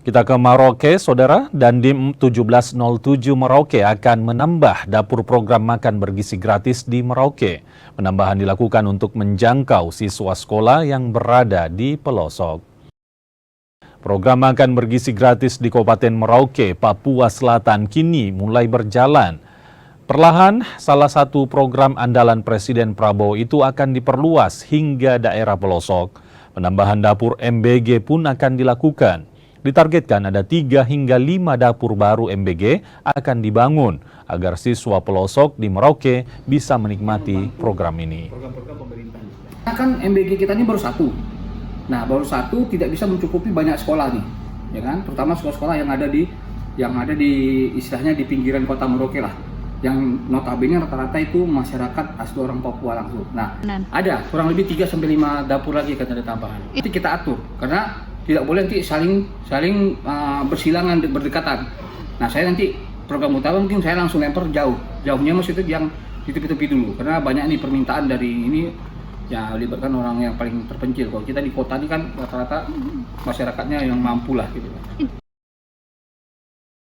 Kita ke Merauke, Saudara. Dandim 1707 Merauke akan menambah dapur program makan bergizi gratis di Merauke. Penambahan dilakukan untuk menjangkau siswa sekolah yang berada di pelosok. Program makan bergizi gratis di Kabupaten Merauke, Papua Selatan kini mulai berjalan. Perlahan, salah satu program andalan Presiden Prabowo itu akan diperluas hingga daerah pelosok. Penambahan dapur MBG pun akan dilakukan. Ditargetkan ada 3 hingga 5 dapur baru MBG akan dibangun agar siswa pelosok di Merauke bisa menikmati program ini. Kan MBG kita ini baru satu. Nah, baru satu tidak bisa mencukupi banyak sekolah nih, ya kan? Terutama sekolah-sekolah yang ada di istilahnya di pinggiran kota Merauke lah. Yang notabene rata-rata itu masyarakat asli orang Papua langsung. Nah, ada kurang lebih 3 sampai 5 dapur lagi akan ada tambahan. Itu kita atur karena tidak boleh nanti saling bersilangan, berdekatan. Nah, saya nanti program utama mungkin saya langsung lempar jauhnya maksudnya yang di tepi-tepi dulu karena banyak nih permintaan dari ini ya libatkan orang yang paling terpencil. Kalau kita di kota ini kan rata-rata masyarakatnya yang mampu lah gitu.